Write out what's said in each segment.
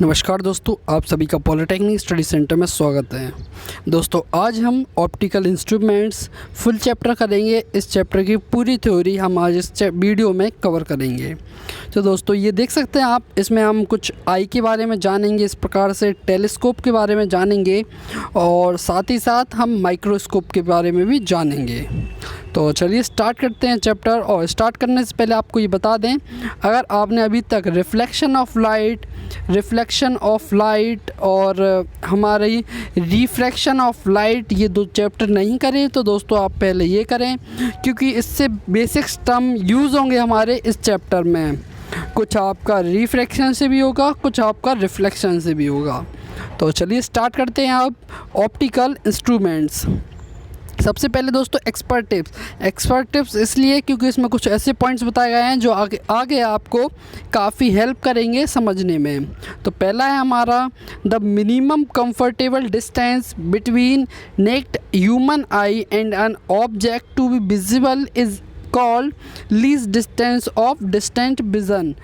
नमस्कार दोस्तों, आप सभी का पॉलिटेक्निक स्टडी सेंटर में स्वागत है। दोस्तों आज हम ऑप्टिकल इंस्ट्रूमेंट्स फुल चैप्टर करेंगे। इस चैप्टर की पूरी थ्योरी हम आज इस वीडियो में कवर करेंगे। तो दोस्तों ये देख सकते हैं आप, इसमें हम कुछ आई के बारे में जानेंगे, इस प्रकार से टेलीस्कोप के बारे में जानेंगे और साथ ही साथ हम माइक्रोस्कोप के बारे में भी जानेंगे। तो चलिए स्टार्ट करते हैं चैप्टर। और स्टार्ट करने से पहले आपको ये बता दें, अगर आपने अभी तक रिफ्लेक्शन ऑफ लाइट और हमारी रिफ्रैक्शन ऑफ लाइट ये दो चैप्टर नहीं करें तो दोस्तों आप पहले ये करें, क्योंकि इससे बेसिक टर्म यूज़ होंगे हमारे इस चैप्टर में। कुछ आपका रिफ्रैक्शन से भी होगा, कुछ आपका रिफ्लेक्शन से भी होगा। तो चलिए स्टार्ट करते हैं अब ऑप्टिकल इंस्ट्रूमेंट्स। सबसे पहले दोस्तों एक्सपर्ट टिप्स इसलिए क्योंकि इसमें कुछ ऐसे पॉइंट्स बताए गए हैं जो आगे आपको काफ़ी हेल्प करेंगे समझने में। तो पहला है हमारा the minimum comfortable distance between naked human eye and an object to be visible is called least distance of distant vision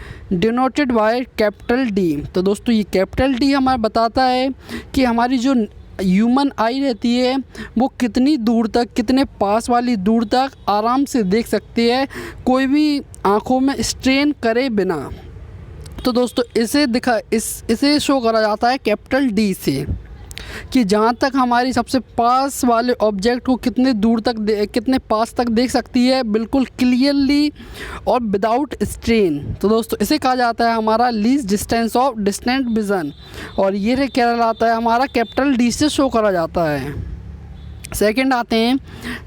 denoted by capital D। तो दोस्तों ये कैपिटल D हमारा बताता है कि हमारी जो ह्यूमन आई रहती है वो कितनी दूर तक, कितने पास वाली दूर तक आराम से देख सकती है, कोई भी आँखों में स्ट्रेन करे बिना। तो दोस्तों इसे शो करा जाता है कैपिटल D से, कि जहाँ तक हमारी सबसे पास वाले ऑब्जेक्ट को कितने पास तक देख सकती है, बिल्कुल क्लियरली और विदाउट स्ट्रेन। तो दोस्तों इसे कहा जाता है हमारा least distance of distant vision, और ये कहलाता है हमारा कैपिटल D से शो करा जाता है। सेकेंड आते हैं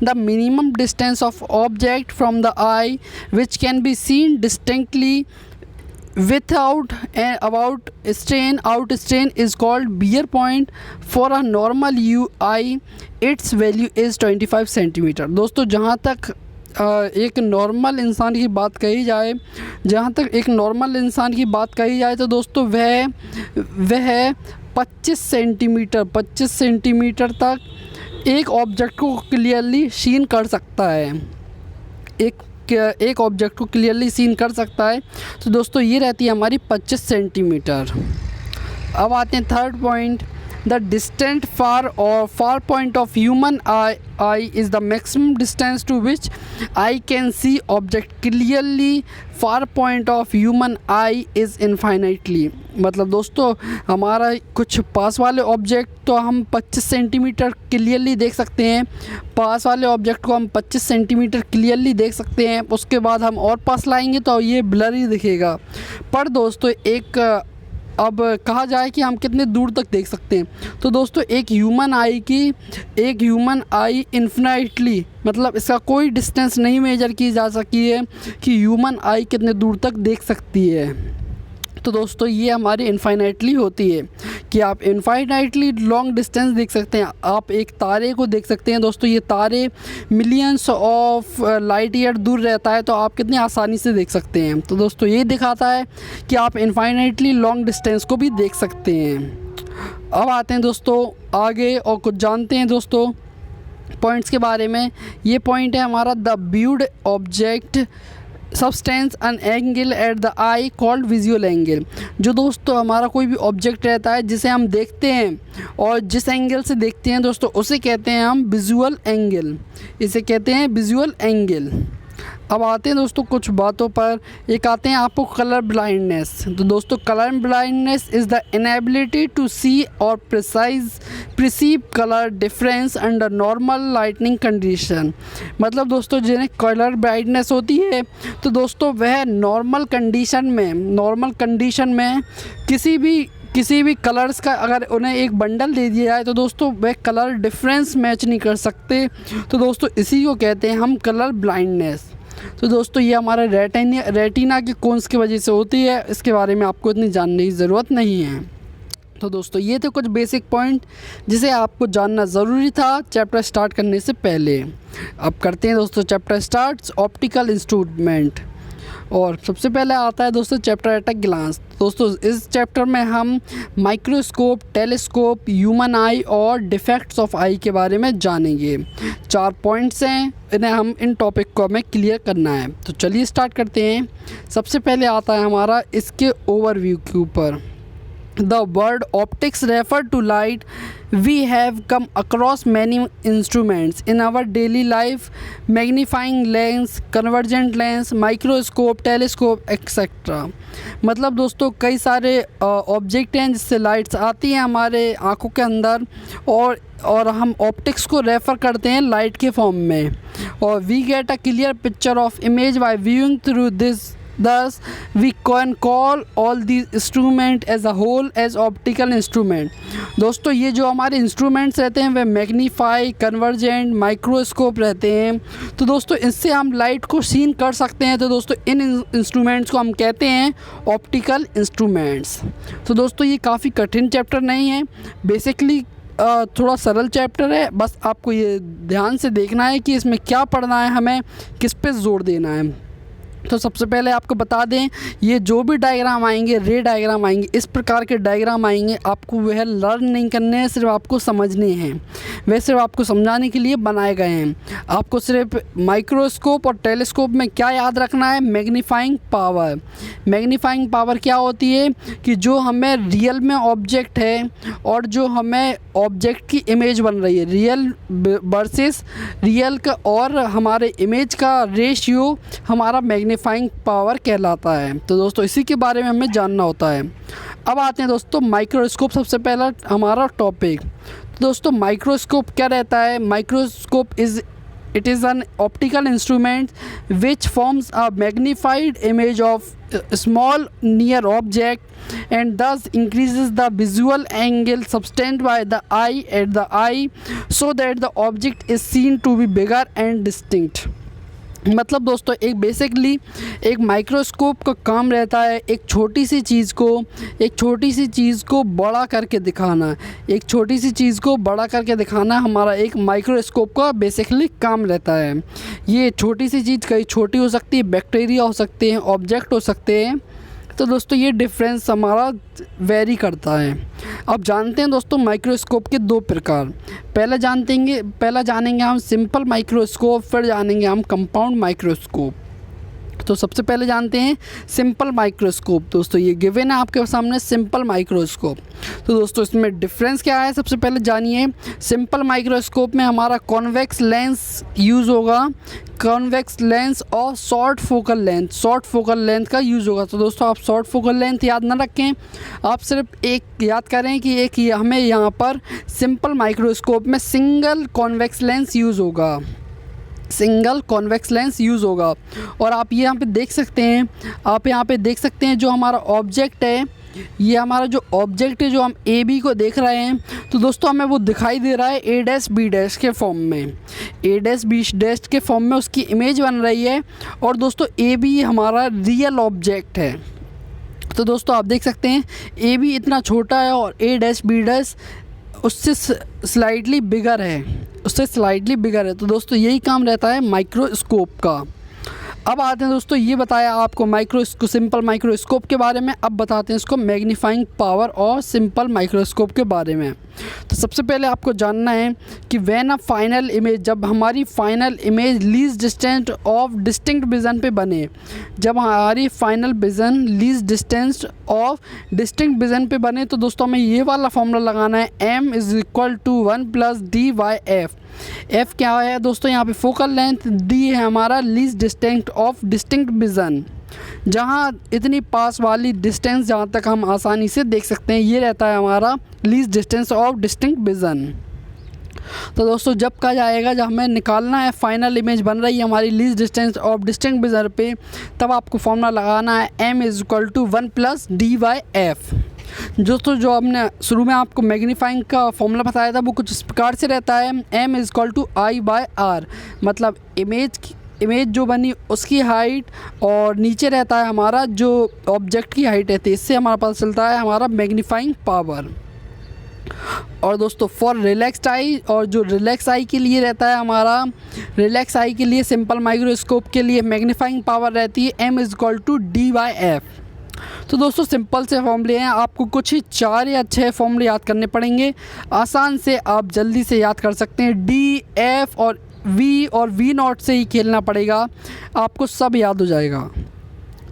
the minimum distance of object from the I which can be seen distinctly without and about strain. Out strain is called Beer point. For a normal eye its value is 25 centimetre. दोस्तों जहाँ तक एक normal इंसान की बात कही जाए तो दोस्तों वह 25 सेंटीमीटर तक एक ऑब्जेक्ट को क्लियरली सीन कर सकता है, एक ऑब्जेक्ट को क्लियरली सीन कर सकता है। तो दोस्तों ये रहती है हमारी 25 सेंटीमीटर। अब आते हैं third point, the distant far point of human eye is the maximum distance to which eye can see object clearly. Far point of human eye is infinitely. मतलब दोस्तों हमारा कुछ पास वाले ऑब्जेक्ट तो हम 25 सेंटीमीटर क्लियरली देख सकते हैं, पास वाले ऑब्जेक्ट को हम 25 सेंटीमीटर क्लियरली देख सकते हैं। उसके बाद हम और पास लाएंगे तो ये ब्लरी दिखेगा। पर दोस्तों अब कहा जाए कि हम कितने दूर तक देख सकते हैं, तो दोस्तों एक ह्यूमन आई इन्फिनाइटली, मतलब इसका कोई डिस्टेंस नहीं मेजर की जा सकी है कि ह्यूमन आई कितने दूर तक देख सकती है। तो दोस्तों ये हमारी इनफाइनाइटली होती है कि आप इनफाइनाइटली लॉन्ग डिस्टेंस देख सकते हैं। आप एक तारे को देख सकते हैं दोस्तों, ये तारे मिलियंस ऑफ लाइट ईयर दूर रहता है, तो आप कितनी आसानी से देख सकते हैं। तो दोस्तों ये दिखाता है कि आप इनफाइनाइटली लॉन्ग डिस्टेंस को भी देख सकते हैं। अब आते हैं दोस्तों आगे और कुछ जानते हैं दोस्तों पॉइंट्स के बारे में। ये पॉइंट है हमारा the viewed object substance an angle at the I called visual angle. जो दोस्तों हमारा कोई भी ऑब्जेक्ट रहता है जिसे हम देखते हैं और जिस एंगल से देखते हैं दोस्तों उसे कहते हैं हम विजुअल एंगल, इसे कहते हैं विजुअल एंगल। अब आते हैं दोस्तों कुछ बातों पर। एक आते हैं आपको कलर ब्लाइंडनेस। तो दोस्तों colour blindness is the inability to see और perceive colour difference under normal lightning condition. मतलब दोस्तों जिन्हें कलर ब्लाइंडनेस होती है तो दोस्तों वह नॉर्मल कंडीशन में किसी भी कलर्स का अगर उन्हें एक बंडल दे दिया जाए तो दोस्तों वह कलर डिफरेंस मैच नहीं कर सकते। तो दोस्तों इसी को कहते हैं हम कलर ब्लाइंडनेस। तो दोस्तों ये हमारा रेटिना के कोन्स की वजह से होती है, इसके बारे में आपको इतनी जानने की ज़रूरत नहीं है। तो दोस्तों ये थे कुछ बेसिक पॉइंट जिसे आपको जानना ज़रूरी था चैप्टर स्टार्ट करने से पहले। अब करते हैं दोस्तों चैप्टर स्टार्ट ऑप्टिकल इंस्ट्रूमेंट। और सबसे पहले आता है दोस्तों चैप्टर एट अ ग्लांस। दोस्तों इस चैप्टर में हम माइक्रोस्कोप, टेलीस्कोप, ह्यूमन आई और डिफेक्ट्स ऑफ आई के बारे में जानेंगे। 4 पॉइंट्स हैं, इन्हें इन टॉपिक को हमें क्लियर करना है। तो चलिए स्टार्ट करते हैं। सबसे पहले आता है हमारा इसके ओवरव्यू के ऊपर। The word optics refer to light. We have come across many instruments in our daily life: magnifying lens, convergent lens, microscope, telescope, etc. मतलब दोस्तों कई सारे ऑब्जेक्ट हैं जिससे लाइट्स आती हैं हमारे आँखों के अंदर, और हम ऑप्टिक्स को रेफ़र करते हैं लाइट के फॉर्म में, और we get a clear picture of image by viewing through this. Thus, we can call all these instrument as a whole as optical instrument। दोस्तों ये जो हमारे इंस्ट्रूमेंट्स रहते हैं वे मैग्नीफाई, कन्वर्जेंट, माइक्रोस्कोप रहते हैं। तो दोस्तों इससे हम लाइट को सीन कर सकते हैं। तो दोस्तों इन इंस्ट्रूमेंट्स को हम कहते हैं ऑप्टिकल इंस्ट्रूमेंट्स। तो दोस्तों ये काफ़ी कठिन चैप्टर नहीं है, बेसिकली थोड़ा सरल चैप्टर है। बस आपको ये ध्यान से देखना है कि इसमें क्या पढ़ना है, हमें किस पे जोर देना है। तो सबसे पहले आपको बता दें, ये जो भी डायग्राम आएंगे, रे डायग्राम आएंगे, इस प्रकार के डायग्राम आएंगे, आपको वह लर्न नहीं करने हैं, सिर्फ आपको समझने हैं। वह सिर्फ आपको समझाने के लिए बनाए गए हैं। आपको सिर्फ माइक्रोस्कोप और टेलीस्कोप में क्या याद रखना है? Magnifying power. मैग्नीफाइंग पावर क्या होती है कि जो हमें रियल में ऑब्जेक्ट है और जो हमें ऑब्जेक्ट की इमेज बन रही है, रियल वर्सेस रियल का, और हमारे इमेज का रेशियो हमारा मैग्नीफाइंग पावर कहलाता है। तो दोस्तों इसी के बारे में हमें जानना होता है। अब आते हैं दोस्तों माइक्रोस्कोप, सबसे पहला हमारा टॉपिक। तो दोस्तों माइक्रोस्कोप क्या रहता है? Microscope it is an optical instrument which forms a magnified image of small near object and thus increases the visual angle sustained by the eye at the eye so that the object is seen to be bigger and distinct। मतलब दोस्तों एक basically एक microscope का काम रहता है एक छोटी सी चीज़ को बड़ा करके दिखाना। एक छोटी सी चीज़ को बड़ा करके दिखाना हमारा एक माइक्रोस्कोप का बेसिकली काम रहता है। ये छोटी सी चीज़ कहीं छोटी हो सकती है, बैक्टीरिया हो सकते हैं, ऑब्जेक्ट हो सकते हैं। तो दोस्तों ये डिफरेंस हमारा वेरी करता है। अब जानते हैं दोस्तों माइक्रोस्कोप के दो प्रकार। पहला जानेंगे हम सिंपल माइक्रोस्कोप, फिर जानेंगे हम कंपाउंड माइक्रोस्कोप। तो सबसे पहले जानते हैं सिंपल माइक्रोस्कोप। दोस्तों ये गिवन है आपके सामने सिंपल माइक्रोस्कोप। तो दोस्तों इसमें डिफरेंस क्या है सबसे पहले जानिए। सिंपल माइक्रोस्कोप में हमारा कॉन्वेक्स लेंस यूज़ होगा, कॉन्वेक्स लेंस और शॉर्ट फोकल लेंथ का यूज़ होगा। तो दोस्तों आप शॉर्ट फोकल लेंथ याद ना रखें, आप सिर्फ एक याद करें कि एक हमें यहाँ पर सिंपल माइक्रोस्कोप में सिंगल कॉन्वेक्स लेंस यूज़ होगा। और आप यहाँ पे देख सकते हैं जो हमारा ऑब्जेक्ट है, ये हमारा जो ऑब्जेक्ट है जो हम ए बी को देख रहे हैं, तो दोस्तों हमें वो दिखाई दे रहा है ए डैश बी डैश के फॉर्म में उसकी इमेज बन रही है। और दोस्तों ए बी हमारा रियल ऑब्जेक्ट है। तो दोस्तों आप देख सकते हैं ए बी इतना छोटा है और ए डैश बी डैश उससे स्लाइटली बिगर है। तो दोस्तों यही काम रहता है माइक्रोस्कोप का। अब आते हैं दोस्तों, ये बताया आपको सिंपल माइक्रोस्कोप के बारे में। अब बताते हैं इसको मैग्नीफाइंग पावर और सिंपल माइक्रोस्कोप के बारे में। तो सबसे पहले आपको जानना है कि जब हमारी final image least distance of distinct vision पे बने, जब हमारी final vision least distance of distinct vision पे बने, तो दोस्तों हमें ये वाला फॉर्मूला लगाना है m=1 + d/f। एफ़ क्या है दोस्तों? यहाँ पे फोकल लेंथ, डी है हमारा least distance of distinct vision, जहाँ इतनी पास वाली डिस्टेंस जहाँ तक हम आसानी से देख सकते हैं, ये रहता है हमारा least distance of distinct vision. तो दोस्तों जब कहा जाएगा, जब हमें निकालना है फाइनल इमेज बन रही है हमारी least distance of distinct vision पे, तब आपको फॉर्मूला लगाना है m=1 + d/f। दोस्तों जो हमने शुरू में आपको मैग्नीफाइंग का फॉर्मूला बताया था वो कुछ इस प्रकार से रहता है m=i/r। मतलब इमेज जो बनी उसकी हाइट और नीचे रहता है हमारा जो ऑब्जेक्ट की हाइट रहती है। इससे हमारा पता चलता है हमारा मैग्नीफाइंग पावर। और दोस्तों फॉर रिलैक्स्ड आई, और जो रिलैक्स आई के लिए रहता है हमारा, रिलैक्स आई के लिए सिंपल माइक्रोस्कोप के लिए मैग्नीफाइंग पावर रहती है m=d/f। तो दोस्तों सिंपल से फॉर्मूले हैं, आपको कुछ ही 4 या 6 फॉर्मूले याद करने पड़ेंगे। आसान से आप जल्दी से याद कर सकते हैं। डी, एफ और वी नॉट से ही खेलना पड़ेगा, आपको सब याद हो जाएगा।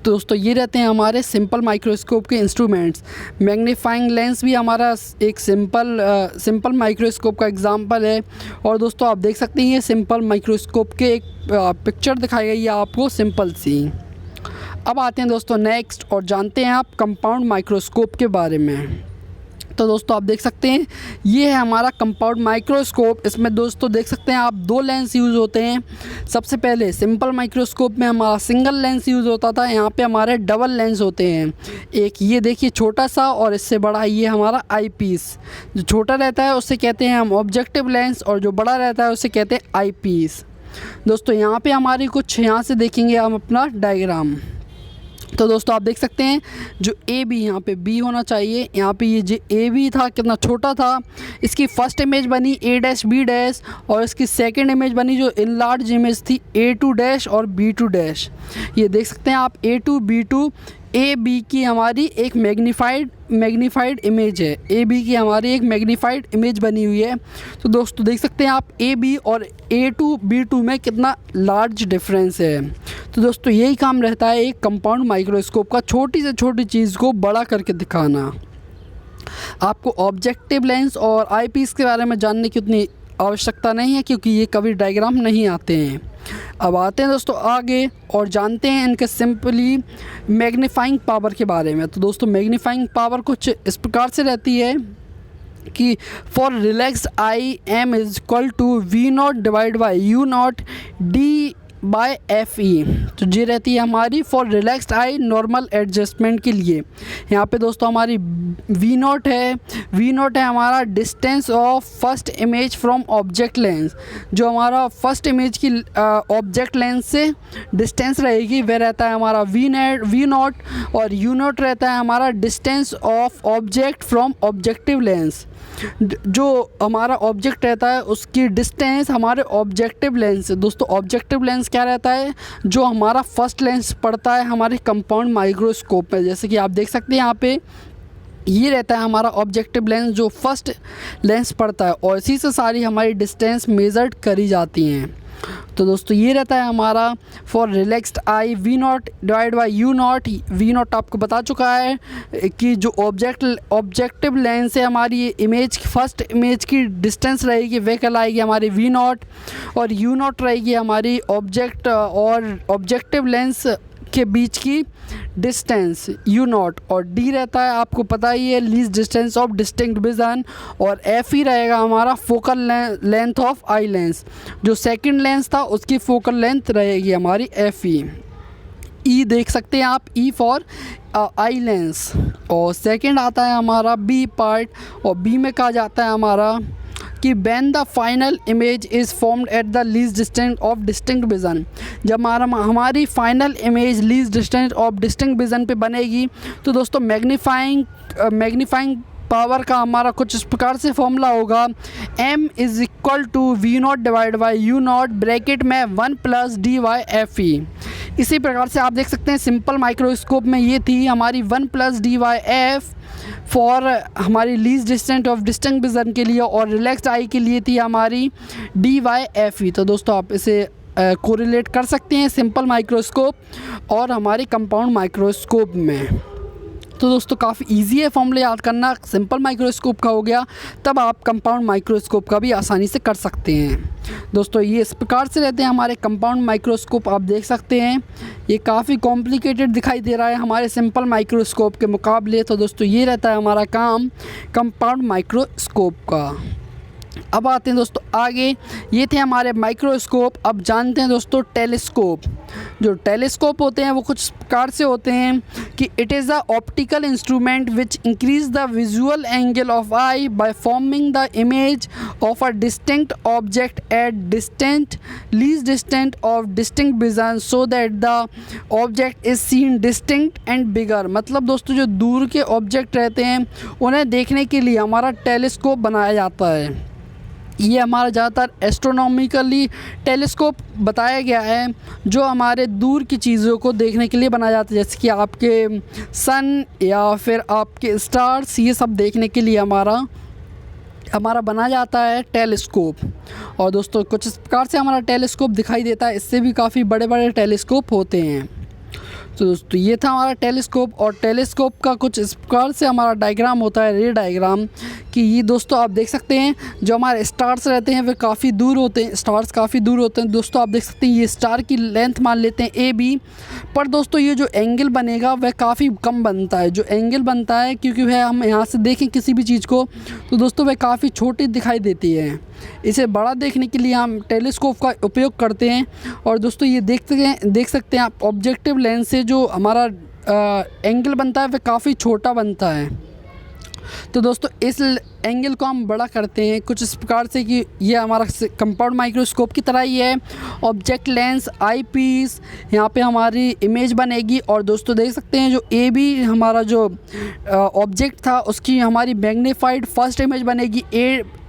तो दोस्तों ये रहते हैं हमारे सिंपल माइक्रोस्कोप के इंस्ट्रूमेंट्स। मैग्नीफाइंग लेंस भी हमारा एक सिंपल माइक्रोस्कोप का एग्जांपल है। और दोस्तों आप देख सकते हैं ये सिंपल माइक्रोस्कोप के एक पिक्चर दिखाई गई है आपको सिंपल सी। अब आते हैं दोस्तों नेक्स्ट और जानते हैं आप कंपाउंड माइक्रोस्कोप के बारे में। तो दोस्तों आप देख सकते हैं ये है हमारा कंपाउंड माइक्रोस्कोप। इसमें दोस्तों देख सकते हैं आप दो लेंस यूज़ होते हैं। सबसे पहले सिंपल माइक्रोस्कोप में हमारा सिंगल लेंस यूज़ होता था, यहाँ पे हमारे डबल लेंस होते हैं। एक ये देखिए छोटा सा और इससे बड़ा ये हमारा आई पीस। जो छोटा रहता है उससे कहते हैं हम ऑब्जेक्टिव लेंस और जो बड़ा रहता है उसे कहते हैं आई पीस। दोस्तों यहाँ पे हमारी कुछ यहाँ से देखेंगे हम अपना डायग्राम। तो दोस्तों आप देख सकते हैं जो ए बी यहाँ पे बी होना चाहिए, यहाँ पे ये जो ए बी था कितना छोटा था। इसकी फ़र्स्ट इमेज बनी ए डैश बी डैश और इसकी सेकंड इमेज बनी जो इन लार्ज इमेज थी ए टू डैश और बी टू डैश। ये देख सकते हैं आप A two B two A B की हमारी एक मैग्नीफाइड इमेज है। ए बी की हमारी एक मैग्नीफाइड इमेज बनी हुई है। तो दोस्तों देख सकते हैं आप ए बी और ए टू बी टू में कितना लार्ज डिफरेंस है। तो दोस्तों यही काम रहता है एक कंपाउंड माइक्रोस्कोप का, छोटी से छोटी चीज़ को बड़ा करके दिखाना। आपको ऑब्जेक्टिव लेंस और आई पीस के बारे में जानने की उतनी आवश्यकता नहीं है क्योंकि ये कभी डायग्राम नहीं आते हैं। अब आते हैं दोस्तों आगे और जानते हैं इनके सिंपली मैग्नीफाइंग पावर के बारे में। तो दोस्तों मैग्नीफाइंग पावर कुछ इस प्रकार से रहती है कि for relaxed eye M is equal to V naught divide by U naught D by F E. तो ये रहती है हमारी for relaxed eye normal adjustment के लिए। यहाँ पे दोस्तों हमारी वी नॉट है हमारा distance of first image from object lens. जो हमारा फर्स्ट इमेज की ऑब्जेक्ट लेंस से डिस्टेंस रहेगी वह रहता है हमारा वी नॉट। और यू नॉट रहता है हमारा distance of object from objective lens. जो हमारा ऑब्जेक्ट रहता है उसकी डिस्टेंस हमारे ऑब्जेक्टिव लेंस से। दोस्तों ऑब्जेक्टिव लेंस क्या रहता है, जो हमारा फर्स्ट लेंस पड़ता है हमारे कंपाउंड माइक्रोस्कोप में। जैसे कि आप देख सकते हैं यहाँ पे ये रहता है हमारा ऑब्जेक्टिव लेंस जो फर्स्ट लेंस पड़ता है और इसी से सारी हमारी डिस्टेंस मेजर्ड करी जाती हैं। तो दोस्तों ये रहता है हमारा for relaxed eye V naught divide by U naught. V naught आपको बता चुका है कि जो ऑब्जेक्टिव लेंस है हमारी इमेज फर्स्ट इमेज की डिस्टेंस रहेगी वह कहलाएगी हमारी वी नॉट। और यू नॉट रहेगी हमारी ऑब्जेक्ट और ऑब्जेक्टिव लेंस के बीच की डिस्टेंस यू नॉट। और डी रहता है आपको पता ही है least distance of distinct vision. और एफ ही रहेगा हमारा focal length of eye lens. जो सेकंड लेंस था उसकी फोकल लेंथ रहेगी हमारी एफ ई। ई देख सकते हैं आप ई फॉर आई लेंस। और सेकंड आता है हमारा बी पार्ट और बी में कहा जाता है हमारा कि when the final image is formed at the least distance of distinct vision। जब हमारी final image least distance of distinct vision पे बनेगी तो दोस्तों मैग्नीफाइंग पावर का हमारा कुछ इस प्रकार से फॉर्मूला होगा m is equal to V naught divide by U naught bracket में 1 plus D Y F E. इसी प्रकार से आप देख सकते हैं सिंपल माइक्रोस्कोप में ये थी हमारी 1 plus D Y F for हमारी least distance of distinct vision के लिए और रिलैक्स्ड आई के लिए थी हमारी डी वाई एफ ई। तो दोस्तों आप इसे कोरिलेट कर सकते हैं सिंपल माइक्रोस्कोप और हमारे कंपाउंड माइक्रोस्कोप में। तो दोस्तों काफ़ी इजी है फॉर्मूला याद करना। सिंपल माइक्रोस्कोप का हो गया, तब आप कंपाउंड माइक्रोस्कोप का भी आसानी से कर सकते हैं। दोस्तों ये इस प्रकार से रहते हैं हमारे कंपाउंड माइक्रोस्कोप। आप देख सकते हैं ये काफ़ी कॉम्प्लिकेटेड दिखाई दे रहा है हमारे सिंपल माइक्रोस्कोप के मुकाबले। तो दोस्तों ये रहता है हमारा काम कंपाउंड माइक्रोस्कोप का। अब आते हैं दोस्तों आगे, ये थे हमारे माइक्रोस्कोप। अब जानते हैं दोस्तों टेलीस्कोप। जो टेलीस्कोप होते हैं वो कुछ प्रकार से होते हैं कि it is a optical instrument which increase the visual angle of I by forming the image of a distinct object at distant least distant of distinct vision so that the object is seen distinct and bigger. मतलब दोस्तों जो दूर के object रहते हैं उन्हें देखने के लिए हमारा टेलीस्कोप बनाया जाता है। ये हमारा ज़्यादातर एस्ट्रोनॉमिकली टेलीस्कोप बताया गया है जो हमारे दूर की चीज़ों को देखने के लिए बनाया जाता है, जैसे कि आपके सन या फिर आपके स्टार्स, ये सब देखने के लिए हमारा बनाया जाता है टेलीस्कोप। और दोस्तों कुछ इस प्रकार से हमारा टेलीस्कोप दिखाई देता है। इससे भी काफ़ी बड़े बड़े टेलीस्कोप होते हैं। तो दोस्तों ये था हमारा टेलीस्कोप, और टेलीस्कोप का कुछ इस प्रकार से हमारा डायग्राम होता है, रे डायग्राम, कि ये दोस्तों आप देख सकते हैं जो हमारे स्टार्स रहते हैं वे काफ़ी दूर होते हैं, स्टार्स काफ़ी दूर होते हैं दोस्तों। आप देख सकते हैं ये स्टार की लेंथ मान लेते हैं ए बी, पर दोस्तों ये जो एंगल बनेगा वह काफ़ी कम बनता है। जो एंगल बनता है क्योंकि वह हम यहाँ से देखें किसी भी चीज़ को तो दोस्तों वह काफ़ी छोटी दिखाई देती है। इसे बड़ा देखने के लिए हम टेलीस्कोप का उपयोग करते हैं। और दोस्तों ये देख सकते हैं आप ऑब्जेक्टिव लेंस से जो हमारा एंगल बनता है वह काफ़ी छोटा बनता है। तो दोस्तों इस एंगल को हम बड़ा करते हैं कुछ इस प्रकार से कि ये हमारा कंपाउंड माइक्रोस्कोप की तरह ही है। ऑब्जेक्ट लेंस, आई पीस, यहाँ पे हमारी इमेज बनेगी। और दोस्तों देख सकते हैं जो ए बी हमारा जो ऑब्जेक्ट था उसकी हमारी मैग्नीफाइड फर्स्ट इमेज बनेगी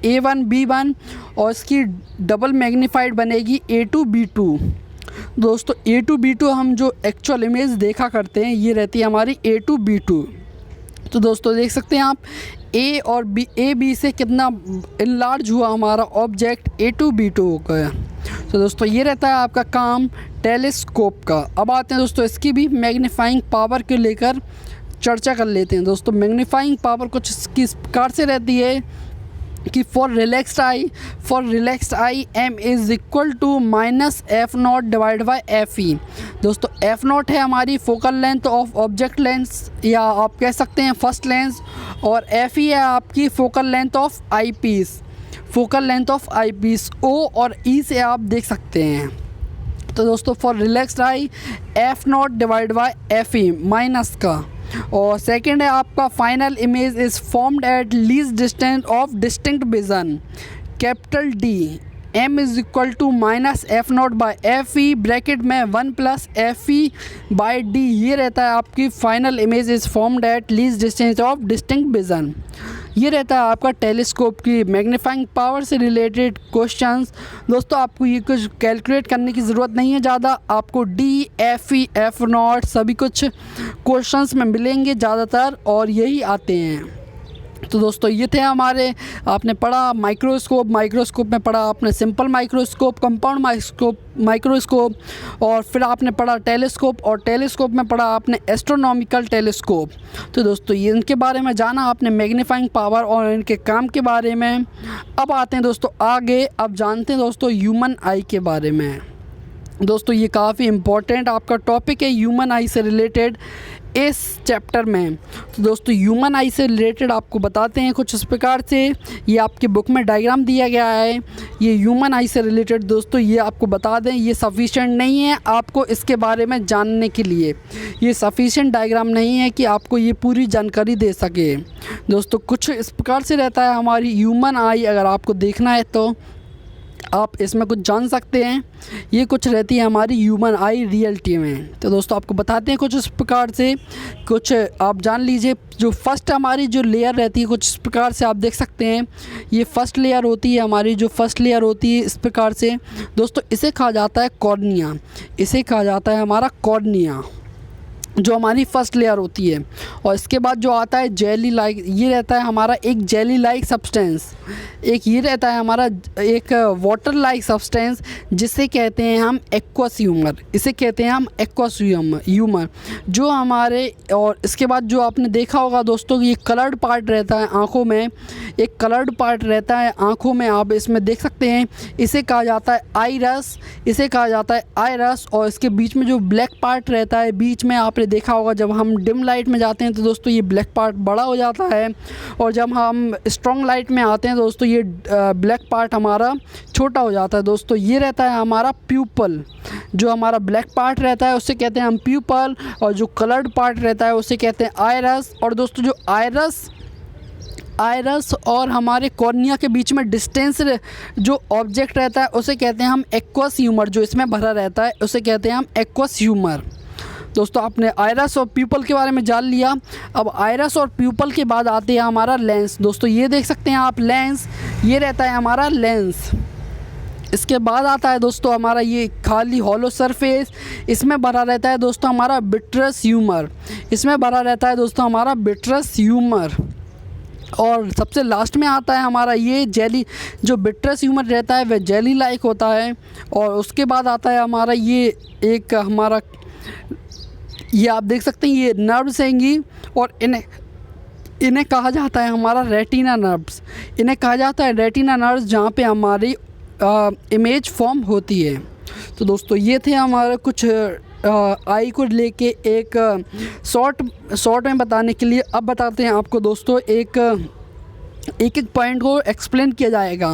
A1 B1, और इसकी डबल मैग्नीफाइड बनेगी A2 B2। दोस्तों A2 B2 हम जो एक्चुअल इमेज देखा करते हैं ये रहती है हमारी A2 B2। तो दोस्तों देख सकते हैं आप ए और बी, ए बी से कितना इनलार्ज हुआ हमारा ऑब्जेक्ट A2 B2 हो गया। तो दोस्तों ये रहता है आपका काम टेलीस्कोप का। अब आते हैं दोस्तों इसकी भी मैग्नीफाइंग पावर को लेकर चर्चा कर लेते हैं। दोस्तों मैग्नीफाइंग पावर कुछ किस प्रकार से रहती है कि for relaxed eye M is equal to -f0 divide by FE। दोस्तों f0 है हमारी focal length of object lens, या आप कह सकते हैं फर्स्ट लेंस, और FE है आपकी focal length of eyepiece, O और E से आप देख सकते हैं। तो दोस्तों for relaxed eye f0 divide by FE minus का। और सेकंड है आपका final image is formed at least distance of distinct vision, capital D, m is equal to -f0 by FE bracket में 1 + FE बाई D। ये रहता है आपकी final image is formed at least distance of distinct vision. ये रहता है आपका telescope की मैग्नीफाइंग पावर से रिलेटेड क्वेश्चंस। दोस्तों आपको ये कुछ कैलकुलेट करने की ज़रूरत नहीं है ज़्यादा, आपको D, FE, f0 सभी कुछ क्वेश्चंस में मिलेंगे ज़्यादातर, और यही आते हैं। तो दोस्तों ये थे हमारे, आपने पढ़ा माइक्रोस्कोप में पढ़ा आपने सिंपल माइक्रोस्कोप, कंपाउंड माइक्रोस्कोप, और फिर आपने पढ़ा टेलीस्कोप, और टेलीस्कोप में पढ़ा आपने एस्ट्रोनॉमिकल टेलीस्कोप। तो दोस्तों ये इनके बारे में जाना आपने, मैग्नीफाइंग पावर और इनके काम के बारे में। अब आते हैं दोस्तों आगे, अब जानते हैं दोस्तों ह्यूमन आई के बारे में। दोस्तों ये काफ़ी इम्पोर्टेंट आपका टॉपिक है ह्यूमन आई से रिलेटेड इस चैप्टर में। तो दोस्तों ह्यूमन आई से रिलेटेड आपको बताते हैं कुछ इस प्रकार से, ये आपकी बुक में डायग्राम दिया गया है। ये ह्यूमन आई से रिलेटेड दोस्तों ये आपको बता दें ये सफिशिएंट नहीं है आपको इसके बारे में जानने के लिए, ये सफिशिएंट डायग्राम नहीं है कि आपको ये पूरी जानकारी दे सके। दोस्तों कुछ इस प्रकार से रहता है हमारी ह्यूमन आई, अगर आपको देखना है तो आप इसमें कुछ जान सकते हैं। ये कुछ रहती है हमारी ह्यूमन आई रियलिटी में। तो दोस्तों आपको बताते हैं कुछ इस प्रकार से, कुछ आप जान लीजिए। जो फर्स्ट हमारी जो लेयर रहती है कुछ इस प्रकार से आप देख सकते हैं, ये फर्स्ट लेयर होती है हमारी, जो फर्स्ट लेयर होती है इस प्रकार से। दोस्तों इसे कहा जाता है कॉर्निया, इसे कहा जाता है हमारा कॉर्निया, जो हमारी फर्स्ट लेयर होती है। और इसके बाद जो आता है जेली लाइक, ये रहता है हमारा एक जेली लाइक सब्सटेंस, एक ये रहता है हमारा एक वाटर लाइक सब्सटेंस जिसे कहते हैं हम एक्वस ह्यूमर, इसे कहते हैं हम एक्वस ह्यूमर जो हमारे। और इसके बाद जो आपने देखा होगा दोस्तों ये कलर्ड पार्ट रहता है आँखों में, एक कलर्ड पार्ट रहता है आँखों में, आप इसमें देख सकते हैं, इसे कहा जाता है आइरस, इसे कहा जाता है आइरस। और इसके बीच में जो ब्लैक पार्ट रहता है बीच में, आपने देखा होगा जब हम डिम लाइट में जाते हैं तो दोस्तों ये ब्लैक पार्ट बड़ा हो जाता है, और जब हम स्ट्रॉन्ग लाइट में आते हैं दोस्तों ये ब्लैक पार्ट हमारा छोटा हो जाता है। दोस्तों ये रहता है हमारा प्यूपल, जो हमारा ब्लैक पार्ट रहता है उसे कहते हैं हम प्यूपल, और जो कलर्ड पार्ट रहता है उसे कहते हैं आइरस। और दोस्तों जो आइरस और हमारे कॉर्निया के बीच में डिस्टेंस जो ऑब्जेक्ट रहता है उसे कहते हैं हम एक्वस ह्यूमर, जो इसमें भरा रहता है उसे कहते हैं हम एक्वस ह्यूमर। दोस्तों आपने आइरस और प्यूपल के बारे में जान लिया। अब आइरस और प्यूपल के बाद आते हैं हमारा लेंस। दोस्तों ये देख सकते हैं आप लेंस, ये रहता है हमारा लेंस। इसके बाद आता है दोस्तों हमारा ये खाली हॉलो सरफेस, इसमें भरा रहता है दोस्तों हमारा विट्रस ह्यूमर, इसमें भरा रहता है दोस्तों हमारा विट्रस ह्यूमर। और सबसे लास्ट में आता है हमारा ये जेली, जो विट्रस ह्यूमर रहता है वह जेली लाइक होता है। और उसके बाद आता है हमारा ये एक हमारा ये आप देख सकते हैं ये नर्व्स हैंगी और इन्हें कहा जाता है हमारा रेटिना नर्व्स। इन्हें कहा जाता है रेटिना नर्व्स, जहाँ पे हमारी इमेज फॉर्म होती है। तो दोस्तों ये थे हमारे कुछ आई को लेके एक शॉर्ट में बताने के लिए। अब बताते हैं आपको दोस्तों एक एक पॉइंट को एक्सप्लेन किया जाएगा।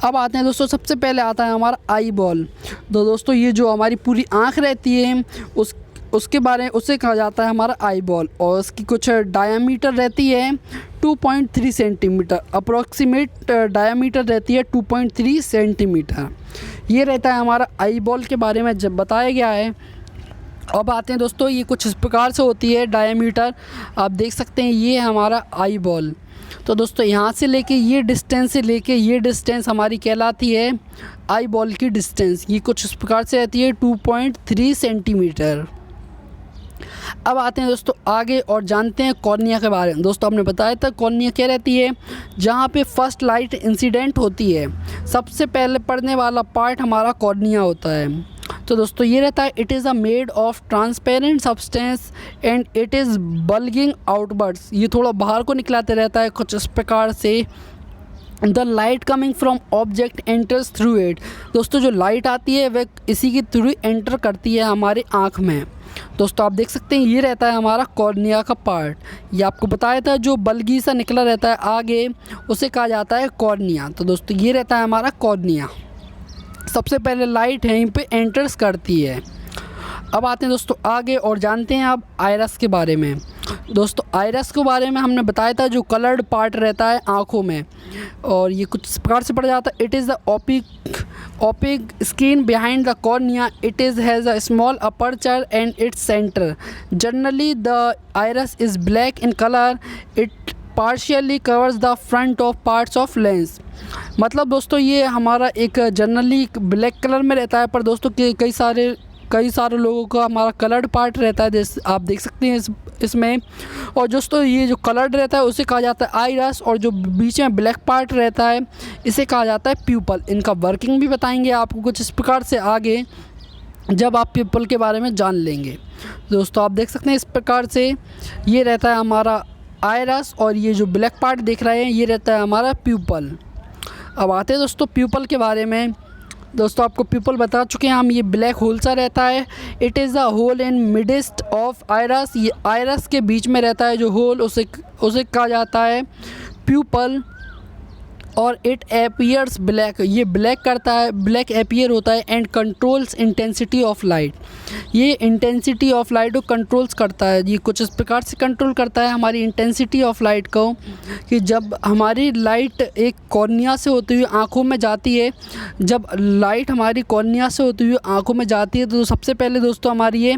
अब आते हैं दोस्तों, सबसे पहले आता है हमारा आई बॉल। तो दोस्तों ये जो हमारी पूरी आँख रहती है उसे कहा जाता है हमारा आई बॉल, और उसकी कुछ डायामीटर रहती है 2.3 सेंटीमीटर। अप्रॉक्सीमेट डायामीटर रहती है 2.3 सेंटीमीटर। ये रहता है हमारा आई बॉल के बारे में जब बताया गया है। अब आते हैं दोस्तों, ये कुछ इस प्रकार से होती है डायामीटर। आप देख सकते हैं ये हमारा आई बॉल। तो दोस्तों यहाँ से लेके ये डिस्टेंस से लेके ये डिस्टेंस हमारी कहलाती है आई बॉल की डिस्टेंस। ये कुछ इस प्रकार से रहती है 2.3 सेंटीमीटर। अब आते हैं दोस्तों आगे और जानते हैं कॉर्निया के बारे में। दोस्तों आपने बताया था कॉर्निया क्या रहती है, जहाँ पे फर्स्ट लाइट इंसिडेंट होती है सबसे पहले पड़ने वाला पार्ट हमारा कॉर्निया होता है। तो दोस्तों ये रहता है it is a made of transparent substance and it is bulging outwards. ये थोड़ा बाहर को निकलाते रहता है कुछ इस प्रकार से। The light coming from object enters through it. दोस्तों जो लाइट आती है वह इसी के थ्रू एंटर करती है हमारे आँख में। दोस्तों आप देख सकते हैं ये रहता है हमारा कॉर्निया का पार्ट। ये आपको बताया था जो बल्गी सा निकला रहता है आगे उसे कहा जाता है कॉर्निया। तो दोस्तों ये रहता है हमारा कॉर्निया। सबसे पहले लाइट यहीं पे एंटर्स करती है। अब आते हैं दोस्तों आगे और जानते हैं अब आइरस के बारे में। दोस्तों आइरस के बारे में हमने बताया था जो कलर्ड पार्ट रहता है आँखों में, और ये कुछ इस प्रकार से पड़ जाता है। It is the OPEC skin behind the cornea. It is has a small aperture and its centre. Generally the iris is black in colour. It partially covers the front of parts of lens. मतलब दोस्तों ये हमारा एक generally black colour में रहता है, पर दोस्तों कई सारे लोगों का हमारा कलर्ड पार्ट रहता है, जैसे आप देख सकते हैं इसमें। और दोस्तों ये जो कलर्ड रहता है उसे कहा जाता है आइरस, और जो बीच में ब्लैक पार्ट रहता है इसे कहा जाता है प्यूपल। इनका वर्किंग भी बताएंगे आपको कुछ इस प्रकार से आगे जब आप प्यूपल के बारे में जान लेंगे। दोस्तों आप देख सकते हैं इस प्रकार से ये रहता है हमारा आइरस, और ये जो ब्लैक पार्ट देख रहे हैं ये रहता है हमारा प्यूपल। अब आते हैं दोस्तों प्यूपल के बारे में। दोस्तों आपको प्यूपल बता चुके हैं हम, ये ब्लैक होल सा रहता है। It is the hole in midst of iris. ये आइरस के बीच में रहता है जो होल उसे कहा जाता है प्यूपल। और इट एपियर्स ब्लैक। ये ब्लैक करता है, ब्लैक एपियर होता है and controls intensity of light. ये इंटेंसिटी ऑफ लाइट को कंट्रोल्स करता है। ये कुछ इस प्रकार से कंट्रोल करता है हमारी इंटेंसिटी ऑफ लाइट को, कि जब हमारी लाइट एक कॉर्निया से होती हुई आँखों में जाती है, जब लाइट हमारी कॉर्निया से होती हुई आँखों में जाती है तो सबसे पहले दोस्तों हमारी ये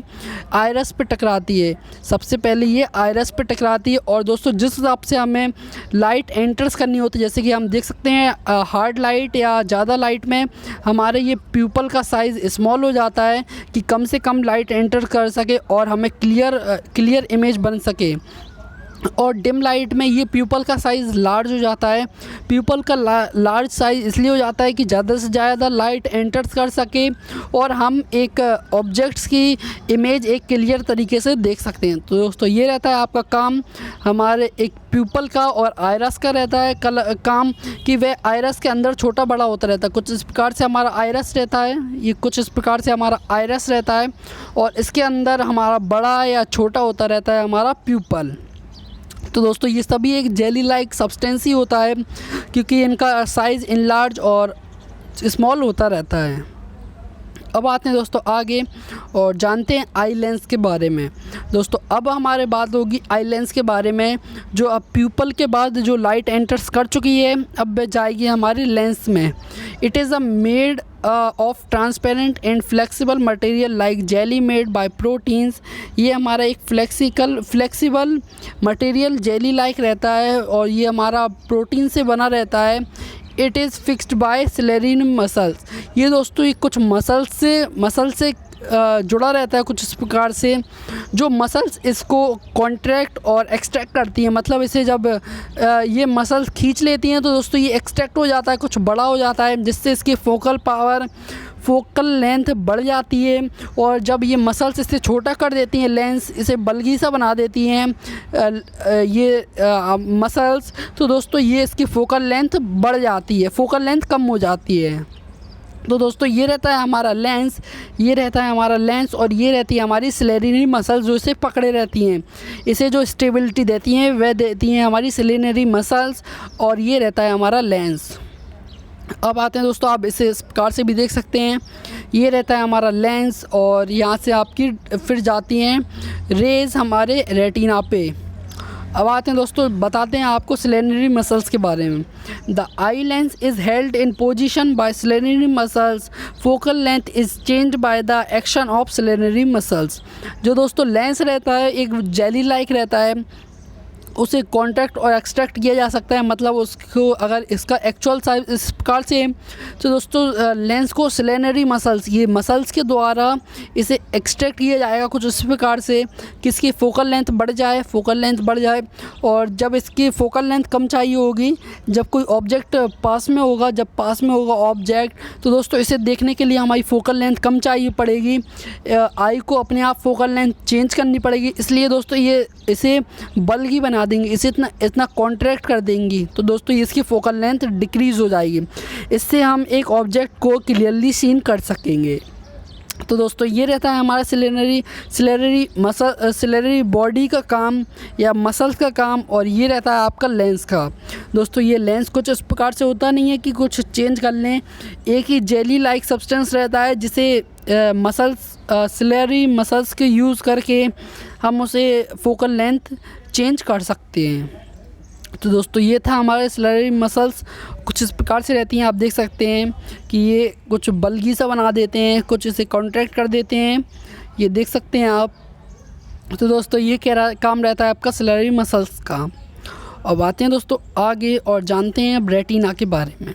आइरस पे टकराती है। सबसे पहले ये आइरस पे टकराती है, और दोस्तों जिस हिसाब से हमें लाइट एंटर्स करनी होती है, जैसे कि हम देख सकते हैं हार्ड लाइट या ज़्यादा लाइट में हमारे ये प्यूपल का साइज़ स्मॉल हो जाता है कि कम से कम लाइट एंटर कर सके और हमें क्लियर इमेज बन सके। और डिम लाइट में ये प्यूपल का साइज़ लार्ज हो जाता है। प्यूपल का लार्ज साइज़ इसलिए हो जाता है कि ज़्यादा से ज़्यादा लाइट एंटर कर सके और हम एक ऑब्जेक्ट्स की इमेज एक क्लियर तरीके से देख सकते हैं। तो दोस्तों ये रहता है आपका काम हमारे एक प्यूपल का और आइरस का रहता है काम, कि वह आइरस के अंदर छोटा बड़ा होता रहता है। कुछ इस प्रकार से हमारा आइरस रहता है, ये कुछ इस प्रकार से हमारा आइरस रहता है, और इसके अंदर हमारा बड़ा या छोटा होता रहता है हमारा प्यूपल। तो दोस्तों ये सभी एक जेली लाइक सब्सटेंस ही होता है, क्योंकि इनका साइज़ इनलार्ज और स्मॉल होता रहता है। अब आते हैं दोस्तों आगे और जानते हैं आई लेंस के बारे में। दोस्तों अब हमारे बात होगी आई लेंस के बारे में, जो अब प्यूपल के बाद जो लाइट एंटर्स कर चुकी है अब जाएगी हमारी लेंस में। It is a made of transparent and flexible material like jelly made by proteins. ये हमारा एक फ्लेक्सिबल मटेरियल जेली लाइक रहता है, और ये हमारा प्रोटीन से बना रहता है। It is fixed by ciliary muscles. ये दोस्तों ये कुछ मसल से जुड़ा रहता है कुछ इस प्रकार से, जो मसल्स इसको कॉन्ट्रैक्ट और एक्सट्रैक्ट करती हैं। मतलब इसे जब ये मसल्स खींच लेती हैं तो दोस्तों ये एक्सट्रैक्ट हो जाता है, कुछ बड़ा हो जाता है, जिससे इसकी फोकल पावर फोकल लेंथ बढ़ जाती है, और जब ये मसल्स इसे छोटा कर देती हैं, लेंस इसे बल्गी सा बना देती हैं ये मसल्स, तो दोस्तों ये इसकी फोकल लेंथ बढ़ जाती है, फोकल लेंथ कम हो जाती है। तो दोस्तों ये रहता है हमारा लेंस, ये रहता है हमारा लेंस, और ये रहती है हमारी सिलेनरी मसल्स जो इसे पकड़े रहती हैं, इसे जो स्टेबिलिटी देती हैं वह देती हैं हमारी सिलेनरी मसल्स, और ये रहता है हमारा लेंस। अब आते हैं दोस्तों, आप इसे इस प्रकार से भी देख सकते हैं, ये रहता है हमारा लेंस, और यहाँ से आपकी फिर जाती हैं रेज़ हमारे रेटिना पे। अब आते हैं दोस्तों, बताते हैं आपको सिलेनरी मसल्स के बारे में। The eye lens is held in position by ciliary muscles, focal length is change by the action of ciliary muscles. जो दोस्तों लेंस रहता है एक जेली लाइक रहता है, उसे कॉन्ट्रैक्ट और एक्सट्रैक्ट किया जा सकता है, मतलब उसको अगर इसका एक्चुअल साइज इस प्रकार से है तो दोस्तों लेंस को सिलेनरी मसल्स, ये मसल्स के द्वारा इसे एक्सट्रैक्ट किया जाएगा कुछ इस प्रकार से कि इसकी फोकल लेंथ बढ़ जाए, फोकल लेंथ बढ़ जाए। और जब इसकी फोकल लेंथ कम चाहिए होगी, जब कोई ऑब्जेक्ट पास में होगा, जब पास में होगा ऑब्जेक्ट, तो दोस्तों इसे देखने के लिए हमारी फोकल लेंथ कम चाहिए पड़ेगी, आई को अपने आप फोकल लेंथ चेंज करनी पड़ेगी, इसलिए दोस्तों ये इसे बल्गी बना देंगे, इसे इतना कॉन्ट्रैक्ट कर देंगी, तो दोस्तों इसकी फोकल लेंथ डिक्रीज़ हो जाएगी, इससे हम एक ऑब्जेक्ट को क्लियरली सीन कर सकेंगे। तो दोस्तों ये रहता है हमारा सिलेनरी बॉडी का काम या मसल्स का काम, और ये रहता है आपका लेंस का। दोस्तों ये लेंस कुछ इस प्रकार से होता नहीं है कि कुछ चेंज कर लें, एक ही जेली लाइक सब्सटेंस रहता है जिसे सिलेनरी मसल्स के यूज़ करके हम उसे फोकल लेंथ चेंज कर सकते हैं। तो दोस्तों ये था हमारे सिलेनरी मसल्स, कुछ इस प्रकार से रहती हैं, आप देख सकते हैं कि ये कुछ बल्गी सा बना देते हैं, कुछ इसे कॉन्ट्रैक्ट कर देते हैं, ये देख सकते हैं आप। तो दोस्तों ये काम रहता है आपका सिलेनरी मसल्स का। अब आते हैं दोस्तों आगे और जानते हैं अब रेटिना के बारे में।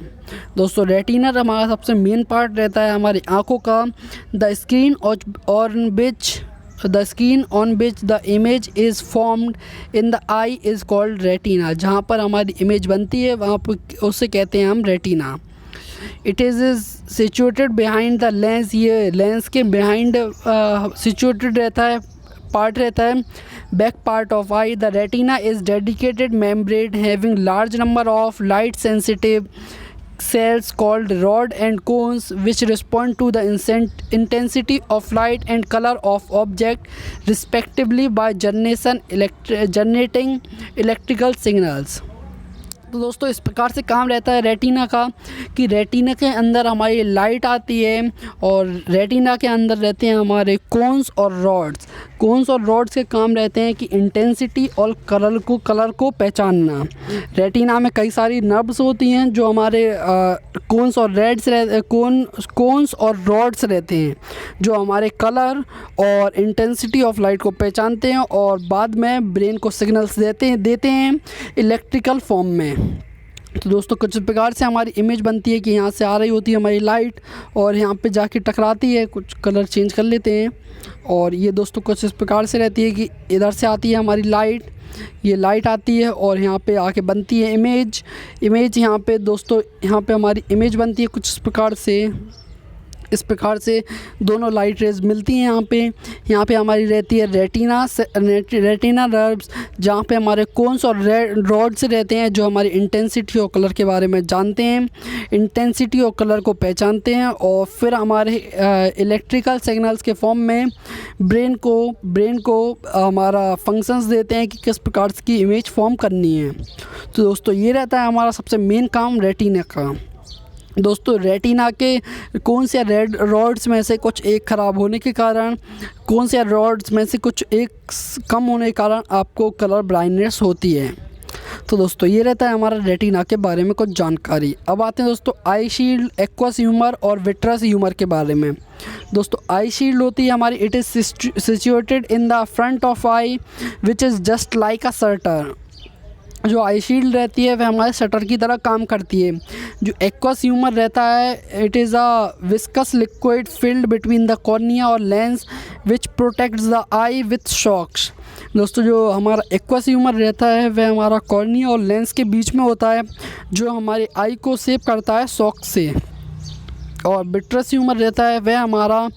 दोस्तों रेटिना हमारा सबसे मेन पार्ट रहता है हमारी आँखों का। The screen on which the image is formed in the eye is called retina। जहाँ पर हमारी इमेज बनती है वहाँ पर उसे कहते हैं हम retina. It is situated behind the lens, ये लेंस के बिहाइंड सिचुएटेड रहता है, पार्ट रहता है, back part of I. The retina is dedicated membrane having large number of light sensitive cells called rod and cones which respond to the intensity of light and color of object respectively by generating electrical signals। तो दोस्तों इस प्रकार से काम रहता है retina का कि रेटिना के अंदर हमारी लाइट आती है, और रेटिना के अंदर रहते हैं हमारे कोन्स और रॉड्स। कोन्स और रॉड्स के काम रहते हैं कि इंटेंसिटी और कलर को पहचानना। रेटिना में कई सारी नर्व्स होती हैं जो हमारे कोन्स और रॉड्स रहते हैं, जो हमारे कलर और इंटेंसिटी ऑफ लाइट को पहचानते हैं और बाद में ब्रेन को सिग्नल्स देते हैं इलेक्ट्रिकल फॉर्म में। तो दोस्तों कुछ प्रकार से हमारी इमेज बनती है कि यहाँ से आ रही होती है हमारी लाइट और यहाँ पे जाके टकराती है, कुछ कलर चेंज कर लेते हैं। और ये दोस्तों कुछ इस प्रकार से रहती है कि इधर से आती है हमारी लाइट, ये लाइट आती है और यहाँ पे आके बनती है इमेज यहाँ पे दोस्तों, यहाँ पे हमारी इमेज बनती है कुछ इस प्रकार से दोनों लाइट रेज मिलती हैं। यहाँ पे हमारी रहती है रेटिना नर्व्स, जहाँ पे हमारे कोन्स और रॉड्स रहते हैं जो हमारी इंटेंसिटी और कलर के बारे में जानते हैं, इंटेंसिटी और कलर को पहचानते हैं, और फिर हमारे इलेक्ट्रिकल सिग्नल्स के फॉर्म में ब्रेन को हमारा फंक्शंस देते हैं कि किस प्रकार की इमेज फॉर्म करनी है। तो दोस्तों ये रहता है हमारा सबसे मेन काम रेटिना का। दोस्तों रेटिना के कौन से रेड रॉड्स में से कुछ एक ख़राब होने के कारण, कौन से रॉड्स में से कुछ एक कम होने के कारण आपको कलर ब्लाइंडनेस होती है। तो दोस्तों ये रहता है हमारा रेटिना के बारे में कुछ जानकारी। अब आते हैं दोस्तों आई शील्ड, एक्वस ह्यूमर और विट्रस ह्यूमर के बारे में। दोस्तों आई शील्ड होती है हमारी, it is situated in the front of I which is just like a shutter. जो आई शील्ड रहती है वह हमारे शटर की तरह काम करती है। जो एक्वस ह्यूमर रहता है, it is a viscous liquid filled between the cornea और lens which protects the eye with shocks. दोस्तों जो हमारा एक्वस ह्यूमर रहता है वह हमारा कॉर्निया और लेंस के बीच में होता है, जो हमारी आई को सेव करता है शॉक से। और विट्रस ह्यूमर रहता है वह हमारा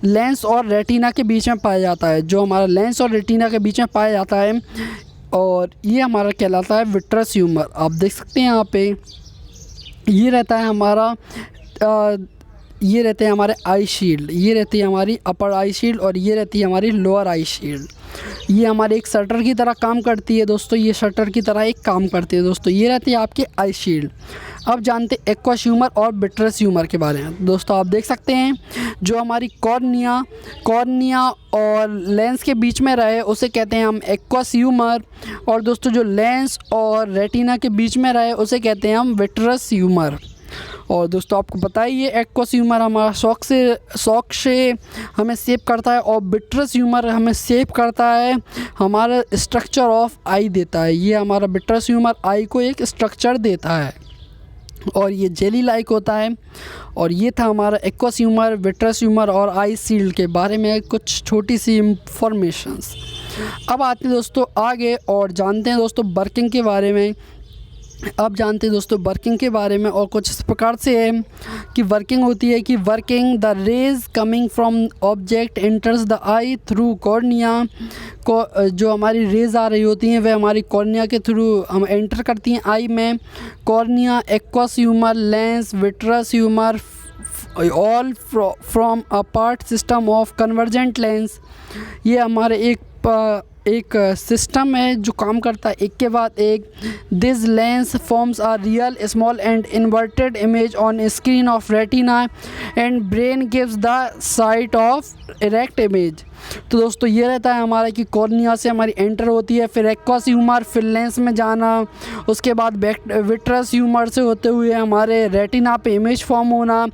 लेंस और रेटिना के बीच में पाया जाता है, जो हमारा लेंस और रेटिना के बीच में पाया जाता है, और ये हमारा कहलाता है विट्रस ह्यूमर। आप देख सकते हैं यहाँ पे ये रहता है हमारा ये रहते हैं हमारे आई शील्ड, ये रहती है हमारी अपर आई शील्ड और ये रहती है हमारी लोअर आई शील्ड। ये हमारे एक शटर की तरह काम करती है दोस्तों, ये शटर की तरह एक काम करती है दोस्तों। ये रहती है आपकी आई शील्ड। अब जानते हैं एक्वस ह्यूमर और विट्रस ह्यूमर के बारे में। दोस्तों आप देख सकते हैं जो हमारी कॉर्निया और लेंस के बीच में रहे उसे कहते हैं हम एक्वस ह्यूमर, और दोस्तों जो लेंस और रेटिना के बीच में रहे उसे कहते हैं हम विट्रस ह्यूमर। और दोस्तों आपको पता ही है एक्वस ह्यूमर हमारा शॉक से हमें सेव करता है, और विट्रस ह्यूमर हमें सेव करता है, हमारा स्ट्रक्चर ऑफ आई देता है। ये हमारा विट्रस ह्यूमर आई को एक स्ट्रक्चर देता है और ये जेली लाइक होता है। और ये था हमारा एक्वस ह्यूमर, विट्रस ह्यूमर और आई शील्ड के बारे में कुछ छोटी सी इंफॉर्मेशंस। अब आते हैं दोस्तों आगे और जानते हैं दोस्तों वर्किंग के बारे में। अब जानते हैं दोस्तों वर्किंग के बारे में, और कुछ इस प्रकार से है कि वर्किंग होती है कि working the rays coming from object enters the I through cornea. को जो हमारी रेज आ रही होती हैं वह हमारी कॉर्निया के थ्रू हम एंटर करती हैं आई में। Cornea, aqueous humour, lens, vitreous humour all from a part system of convergent lens. ये हमारे एक सिस्टम है जो काम करता है एक के बाद एक। This lens forms a real small and inverted image on screen of retina and brain gives the site of erect image. तो दोस्तों ये रहता है हमारा कि कॉर्निया से हमारी एंटर होती है, फिर एक्वस ह्यूमर, फिर लेंस में जाना, उसके बाद विट्रस ह्यूमर से होते हुए हमारे रेटिना पे इमेज फॉर्म होना।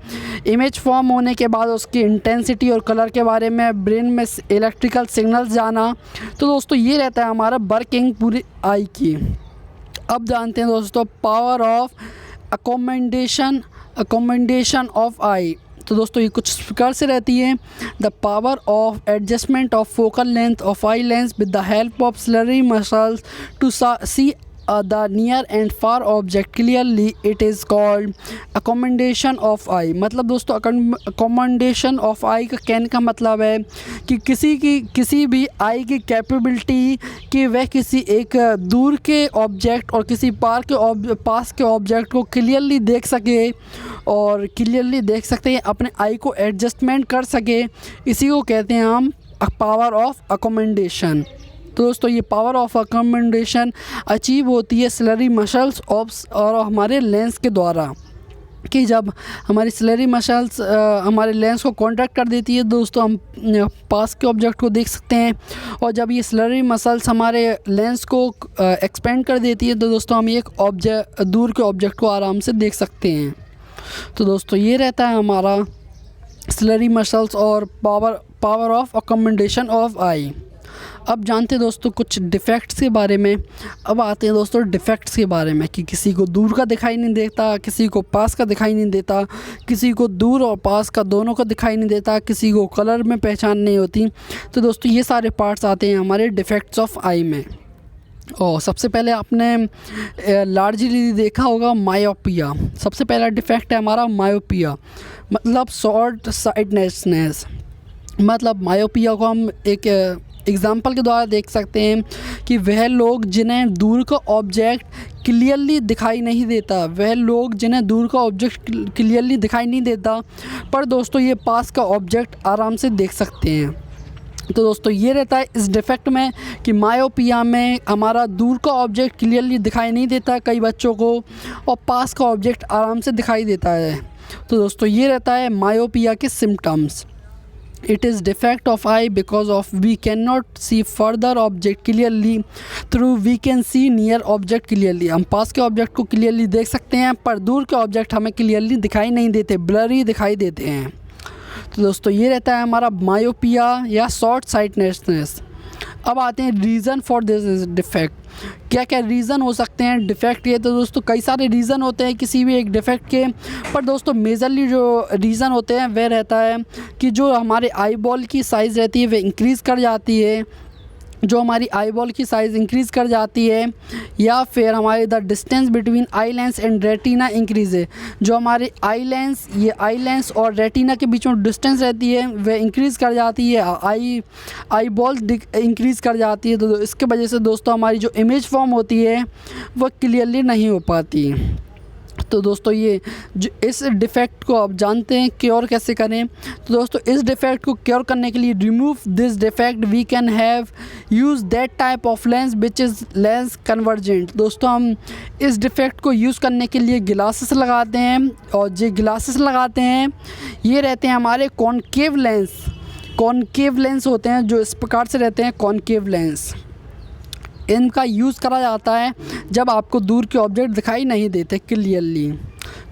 इमेज फॉर्म होने के बाद उसकी इंटेंसिटी और कलर के बारे में ब्रेन में इलेक्ट्रिकल सिग्नल्स जाना। तो दोस्तों ये रहता है हमारा वर्किंग पूरी आई की। अब जानते हैं दोस्तों power of accommodation of eye. तो दोस्तों ये कुछ प्रकार से रहती है। The power of adjustment of focal length of eye lens with the help of ciliary muscles to see the near and far object clearly, it is called accommodation of eye. मतलब दोस्तों अकोमोडेशन ऑफ आई का कहने का मतलब है कि किसी भी आई की कैपेबिलिटी कि वह किसी एक दूर के ऑब्जेक्ट और किसी पास के ऑब्जेक्ट को क्लियरली देख सके, और क्लियरली देख सकते हैं अपने आई को एडजस्टमेंट कर सके। इसी को कहते हैं हम पावर ऑफ अकोमोडेशन। तो दोस्तों ये पावर ऑफ अकोमोडेशन अचीव होती है सिलरी मसल्स और हमारे लेंस के द्वारा, कि जब हमारी सिलरी मसल्स हमारे लेंस को कॉन्ट्रैक्ट कर देती है दोस्तों हम पास के ऑब्जेक्ट को देख सकते हैं, और जब ये सिलरी मसल्स हमारे लेंस को एक्सपेंड कर देती है तो दोस्तों हम एक दूर के ऑब्जेक्ट को आराम से देख सकते हैं। तो दोस्तों ये रहता है हमारा सिलरी मसल्स और पावर ऑफ अकोमोडेशन ऑफ आई। अब जानते हैं दोस्तों कुछ डिफ़ेक्ट्स के बारे में। अब आते हैं दोस्तों डिफ़ेक्ट्स के बारे में कि किसी को दूर का दिखाई नहीं देता, किसी को पास का दिखाई नहीं देता, किसी को दूर और पास का दोनों का दिखाई नहीं देता, किसी को कलर में पहचान नहीं होती। तो दोस्तों ये सारे पार्ट्स आते हैं हमारे डिफ़ेक्ट्स ऑफ आई में। और सबसे पहले आपने लार्जली देखा होगा मायोपिया। सबसे पहला डिफ़ेक्ट है हमारा मायोपिया, मतलब शॉर्ट साइटनेसनेस। मतलब मायोपिया को हम एक एग्ज़ाम्पल के द्वारा देख सकते हैं कि वह लोग जिन्हें दूर का ऑब्जेक्ट क्लियरली दिखाई नहीं देता, पर दोस्तों ये पास का ऑब्जेक्ट आराम से देख सकते हैं। तो दोस्तों ये रहता है इस डिफ़ेक्ट में कि मायोपिया में हमारा दूर का ऑब्जेक्ट क्लियरली दिखाई नहीं देता कई बच्चों को, और पास का ऑब्जेक्ट आराम से दिखाई देता है। तो दोस्तों ये रहता है मायोपिया के symptoms. It is defect of eye because of we cannot see further object clearly through we can see near object clearly। हम पास के ऑब्जेक्ट को क्लियरली देख सकते हैं पर दूर के ऑब्जेक्ट हमें क्लियरली दिखाई नहीं देते, ब्लरी दिखाई देते हैं। तो दोस्तों ये रहता है हमारा मायोपिया या शॉर्ट साइटनेसनेस। अब आते हैं रीज़न फॉर दिस डिफ़ेक्ट। क्या क्या रीज़न हो सकते हैं डिफ़ेक्ट के? तो दोस्तों कई सारे रीज़न होते हैं किसी भी एक डिफ़ेक्ट के, पर दोस्तों मेजरली जो रीज़न होते हैं वह रहता है कि जो हमारे आई बॉल की साइज़ रहती है वह इंक्रीज़ कर जाती है, जो हमारी आई बॉल की साइज़ इंक्रीज़ कर जाती है, या फिर हमारे the distance between eye lens and retina increase है, जो हमारे आई लेंस और रेटिना के बीच में डिस्टेंस रहती है वह इंक्रीज़ कर जाती है, आई बॉल इंक्रीज़ कर जाती है। तो इसके वजह से दोस्तों हमारी जो इमेज फॉर्म होती है वह क्लियरली नहीं हो पाती। तो दोस्तों ये जो इस डिफ़ेक्ट को आप जानते हैं क्योर कैसे करें। तो दोस्तों इस डिफ़ेक्ट को क्योर करने के लिए remove this defect we can have use that type of lens which is lens convergent. दोस्तों हम इस डिफ़ेक्ट को यूज़ करने के लिए ग्लासेस लगाते हैं, और जो ग्लासेस लगाते हैं ये रहते हैं हमारे कॉनकेव लेंस होते हैं, जो इस प्रकार से रहते हैं कॉनकेव लेंस। इनका यूज़ करा जाता है जब आपको दूर के ऑब्जेक्ट दिखाई नहीं देते क्लियरली।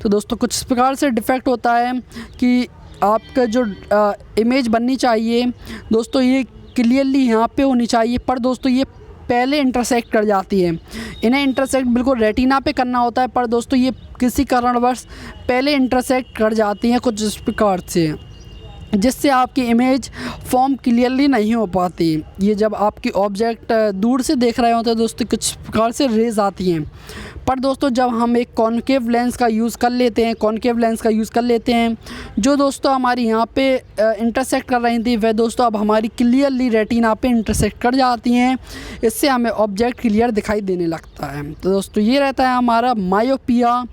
तो दोस्तों कुछ इस प्रकार से डिफ़ेक्ट होता है कि आपका जो इमेज बननी चाहिए दोस्तों ये क्लियरली यहाँ पे होनी चाहिए, पर दोस्तों ये पहले इंटरसेक्ट कर जाती है। इन्हें इंटरसेक्ट बिल्कुल रेटिना पे करना होता है, पर दोस्तों ये किसी कारणवश पहले इंटरसेक्ट कर जाती हैं कुछ इस प्रकार से, जिससे आपकी इमेज फॉर्म क्लियरली नहीं हो पाती। ये जब आपकी ऑब्जेक्ट दूर से देख रहे होते हैं दोस्तों कुछ प्रकार से रेज आती हैं, पर दोस्तों जब हम एक कॉनकेव लेंस का यूज़ कर लेते हैं, जो दोस्तों हमारी यहाँ पे इंटरसेक्ट कर रही थी वह दोस्तों अब हमारी क्लियरली रेटिना पे इंटरसेक्ट कर जाती हैं। इससे हमें ऑब्जेक्ट क्लियर दिखाई देने लगता है। तो दोस्तों ये रहता है हमारा myopia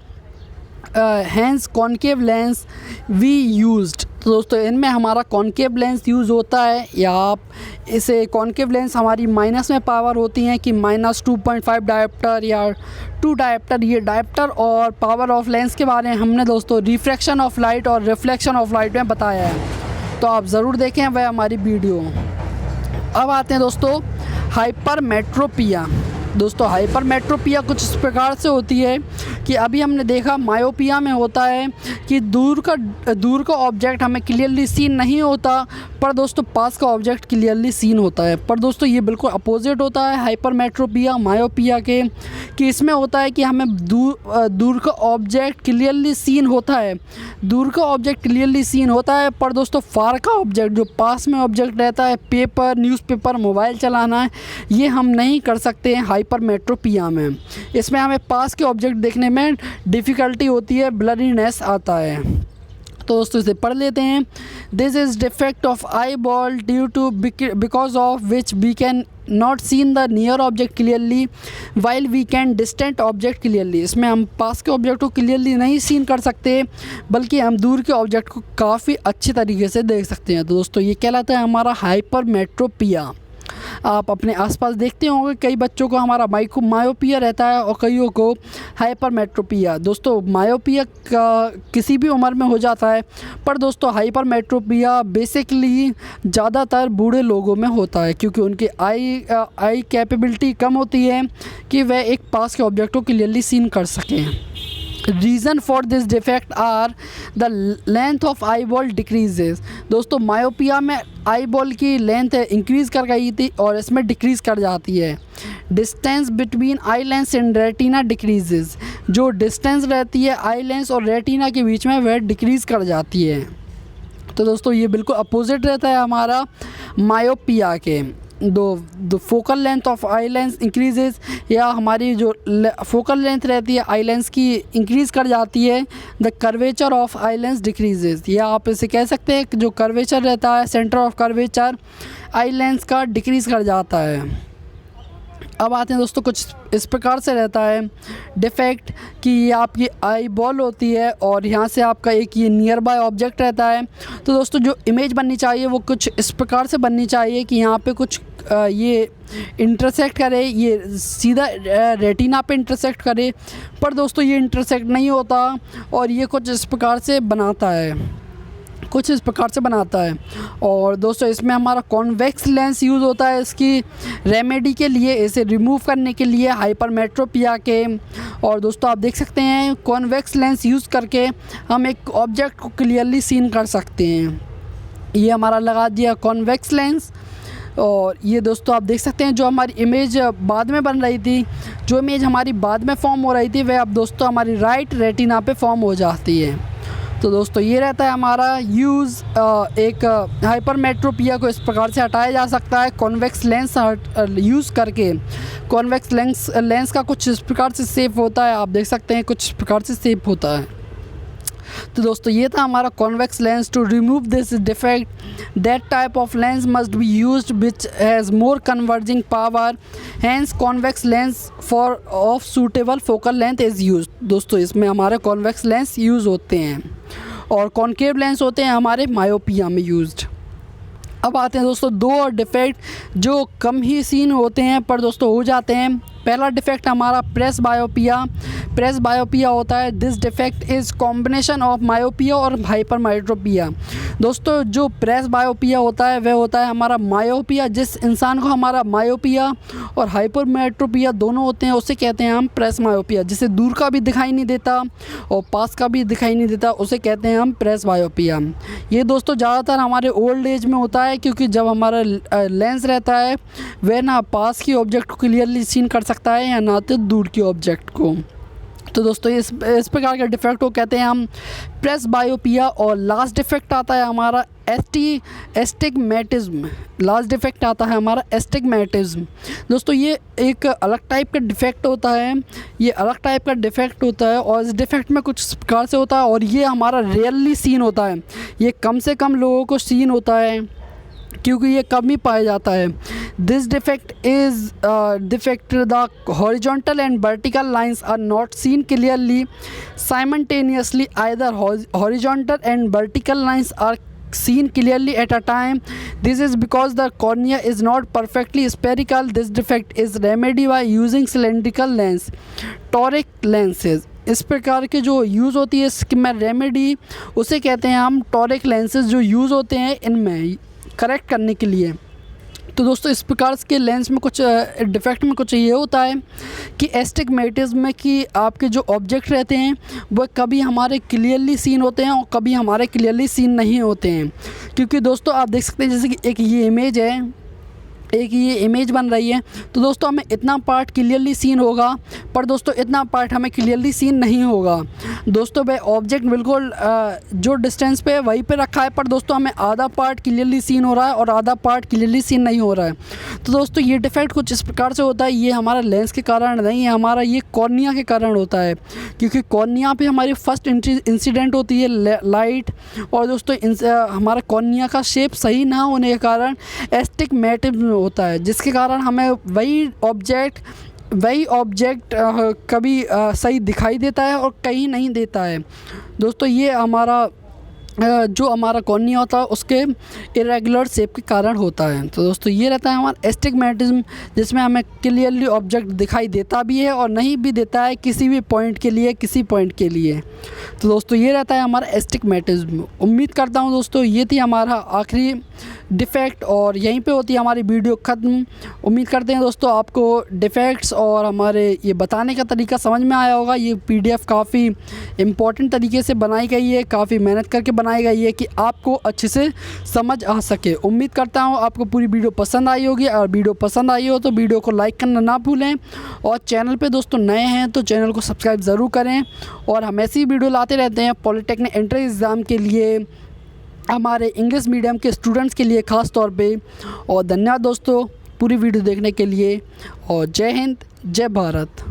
hence concave lens we used. तो दोस्तों इनमें हमारा कॉनकेव लेंस यूज़ होता है, या आप इसे कॉनकेव लेंस हमारी माइनस में पावर होती हैं कि -2.5 डायोप्टर या 2 डायोप्टर। ये डायोप्टर और पावर ऑफ लेंस के बारे में हमने दोस्तों रिफ्रैक्शन ऑफ लाइट और रिफ्लेक्शन ऑफ लाइट में बताया है, तो आप ज़रूर देखें वह हमारी वीडियो। अब आते हैं दोस्तों हाइपरमेट्रोपिया। दोस्तों हाइपरमेट्रोपिया कुछ इस प्रकार से होती है कि अभी हमने देखा मायोपिया में होता है कि दूर का ऑब्जेक्ट हमें क्लियरली सीन नहीं होता, पर दोस्तों पास का ऑब्जेक्ट क्लियरली सीन होता है। पर दोस्तों ये बिल्कुल अपोजिट होता है हाइपरमेट्रोपिया मायोपिया के, कि इसमें होता है कि हमें दूर का ऑब्जेक्ट क्लियरली सीन होता है, पर दोस्तों फार का ऑब्जेक्ट जो पास में ऑब्जेक्ट रहता है, पेपर, न्यूज़पेपर, मोबाइल चलाना है, ये हम नहीं कर सकते हैं हाइपरमेट्रोपिया में। इसमें हमें पास के ऑब्जेक्ट देखने में डिफ़िकल्टी होती है, ब्लरीनेस आता है। तो दोस्तों इसे पढ़ लेते हैं। This is defect of eyeball due to because of which we can not seen the near object clearly while we can distant object clearly. इसमें हम पास के ऑब्जेक्ट को क्लियरली नहीं सीन कर सकते, बल्कि हम दूर के ऑब्जेक्ट को काफ़ी अच्छी तरीके से देख सकते हैं। तो दोस्तों ये कहलाता है हमारा हाइपरमेट्रोपिया। आप अपने आसपास देखते होंगे कई बच्चों को हमारा मायोपिया रहता है और कईयों को हाइपरमेट्रोपिया। दोस्तों मायोपिया का किसी भी उम्र में हो जाता है, पर दोस्तों हाइपरमेट्रोपिया बेसिकली ज़्यादातर बूढ़े लोगों में होता है, क्योंकि उनकी आई कैपेबिलिटी कम होती है कि वह एक पास के ऑब्जेक्ट को क्लियरली सीन कर सकें। Reason for this defect are the length of eyeball decreases. दोस्तों मायोपिया में आई बॉल की लेंथ इंक्रीज़ कर गई थी और इसमें डिक्रीज़ कर जाती है। Distance between eye lens and retina decreases. जो डिस्टेंस रहती है आई लेंस और रेटिना के बीच में वह डिक्रीज़ कर जाती है। तो दोस्तों ये बिल्कुल अपोजिट रहता है हमारा मायोपिया के। दो focal length of eye lens increases, या हमारी जो फोकल लेंथ रहती है आई लेंस की इंक्रीज़ कर जाती है। The curvature of eye lens decreases, या आप इसे कह सकते हैं कि जो कर्वेचर रहता है, centre of curvature eye lens का डिक्रीज़ कर जाता है। अब आते हैं दोस्तों कुछ इस प्रकार से रहता है डिफ़ेक्ट कि ये आपकी आई बॉल होती है और यहाँ से आपका एक ये नियर बाय ऑब्जेक्ट रहता है। तो दोस्तों जो इमेज बननी चाहिए वो कुछ इस प्रकार से बननी चाहिए कि यहाँ पे कुछ ये इंटरसेक्ट करे, ये सीधा रेटिना पे इंटरसेक्ट करे, पर दोस्तों ये इंटरसेक्ट नहीं होता और ये कुछ इस प्रकार से बनाता है। और दोस्तों इसमें हमारा कॉन्वेक्स लेंस यूज़ होता है इसकी रेमेडी के लिए, इसे रिमूव करने के लिए हाइपरमेट्रोपिया के। और दोस्तों आप देख सकते हैं कॉन्वेक्स लेंस यूज़ करके हम एक ऑब्जेक्ट को क्लियरली सीन कर सकते हैं। ये हमारा लगा दिया कॉन्वेक्स लेंस, और ये दोस्तों आप देख सकते हैं जो हमारी इमेज बाद में बन रही थी, जो इमेज हमारी बाद में फॉर्म हो रही थी, वह अब दोस्तों हमारी राइट रेटिना पे फॉर्म हो जाती है। तो दोस्तों ये रहता है हमारा यूज़। एक हाइपरमेट्रोपिया को इस प्रकार से हटाया जा सकता है कॉन्वेक्स लेंस यूज़ करके। कॉन्वेक्स लेंस का कुछ इस प्रकार से शेप होता है, आप देख सकते हैं कुछ इस प्रकार से शेप होता है। तो दोस्तों ये था हमारा convex lens. To remove this defect that type of lens must be used which has more converging power, hence convex lens for of suitable focal length is use. दोस्तों इसमें हमारे कॉन्वेक्स लेंस यूज़ होते हैं और concave lens होते हैं हमारे myopia में यूज्ड। अब आते हैं दोस्तों दो और डिफेक्ट जो कम ही सीन होते हैं पर दोस्तों हो जाते हैं। पहला डिफेक्ट हमारा प्रेस बायोपिया होता है। This defect is combination of myopia और हाइपरमेट्रोपिया। दोस्तों जो प्रेस बायोपिया होता है वह होता है हमारा मायोपिया। जिस इंसान को हमारा मायोपिया और हाइपरमेट्रोपिया दोनों होते हैं उसे कहते हैं हम प्रेस मायोपिया। जिसे दूर का भी दिखाई नहीं देता और पास का भी दिखाई नहीं देता उसे कहते हैं हम प्रेस बायोपिया। ये दोस्तों ज़्यादातर हमारे ओल्ड एज में होता है, क्योंकि जब हमारा लेंस रहता है वह ना पास की ऑब्जेक्ट को क्लियरली सीन कर सकता है या ना तो दूर की ऑब्जेक्ट को। तो दोस्तों इस प्रकार के डिफेक्ट को कहते हैं हम प्रेस बायोपिया। और लास्ट डिफेक्ट आता है हमारा एस्टिग्मेटिज्म। लास्ट डिफेक्ट आता है हमारा एस्टिग्मेटिज्म। दोस्तों ये एक अलग टाइप का डिफेक्ट होता है, और इस डिफेक्ट में कुछ इस प्रकार से होता है और ये हमारा रेयरली सीन होता है। ये कम से कम लोगों को सीन होता है क्योंकि ये कम ही पाया जाता है। This defect is defect the horizontal and vertical lines are not seen clearly simultaneously. Either horizontal and vertical lines are seen clearly at a time. This is because the cornea is not perfectly spherical. This defect is remedied by using cylindrical lens, toric lenses. इस प्रकार के जो use होती है इसकी मैं remedy उसे कहते हैं हम टॉरिक लेंसेज जो यूज़ होते हैं इनमें करेक्ट करने के लिए। तो दोस्तों इस प्रकार के लेंस में कुछ डिफेक्ट में कुछ ये होता है कि एस्टिग्मेटिज्म में कि आपके जो ऑब्जेक्ट रहते हैं वो कभी हमारे क्लियरली सीन होते हैं और कभी हमारे क्लियरली सीन नहीं होते हैं। क्योंकि दोस्तों आप देख सकते हैं जैसे कि एक ये इमेज बन रही है, तो दोस्तों हमें इतना पार्ट क्लियरली सीन होगा पर दोस्तों इतना पार्ट हमें क्लियरली सीन नहीं होगा। दोस्तों वह ऑब्जेक्ट बिल्कुल जो डिस्टेंस पे है वहीं पे रखा है पर दोस्तों हमें आधा पार्ट क्लियरली सीन हो रहा है और आधा पार्ट क्लियरली सीन नहीं हो रहा है। तो दोस्तों ये डिफेक्ट कुछ इस प्रकार से होता है। ये हमारा लेंस के कारण नहीं है, हमारा ये कॉर्निया के कारण होता है, क्योंकि कॉर्निया पे हमारी फर्स्ट इंसिडेंट होती है लाइट। और दोस्तों हमारा कॉर्निया का शेप सही ना होने के कारण एस्टिग्मेटिज्म होता है, जिसके कारण हमें वही ऑब्जेक्ट कभी सही दिखाई देता है और कहीं नहीं देता है। दोस्तों ये हमारा जो हमारा कॉर्निया होता है उसके इरेगुलर शेप के कारण होता है। तो दोस्तों ये रहता है हमारा एस्टिग्मेटिज्म, जिसमें हमें क्लियरली ऑब्जेक्ट दिखाई देता भी है और नहीं भी देता है किसी भी पॉइंट के लिए, किसी पॉइंट के लिए। तो दोस्तों ये रहता है हमारा एस्टिग्मेटिज्म। उम्मीद करता हूँ दोस्तों ये थी हमारा आखिरी डिफेक्ट और यहीं पे होती है हमारी वीडियो ख़त्म। उम्मीद करते हैं दोस्तों आपको डिफेक्ट्स और हमारे ये बताने का तरीका समझ में आया होगा। ये PDF काफ़ी इम्पोर्टेंट तरीके से बनाई गई है, काफ़ी मेहनत करके बनाई गई है कि आपको अच्छे से समझ आ सके। उम्मीद करता हूँ आपको पूरी वीडियो पसंद आई होगी। और वीडियो पसंद आई हो तो वीडियो को लाइक करना ना भूलें और चैनल पे दोस्तों नए हैं तो चैनल को सब्सक्राइब ज़रूर करें। और हम ऐसी वीडियो लाते रहते हैं पॉलिटेक्निक एंट्रेंस एग्ज़ाम के लिए, हमारे इंग्लिश मीडियम के स्टूडेंट्स के लिए ख़ास तौर पे। और धन्यवाद दोस्तों पूरी वीडियो देखने के लिए और जय हिंद, जय भारत।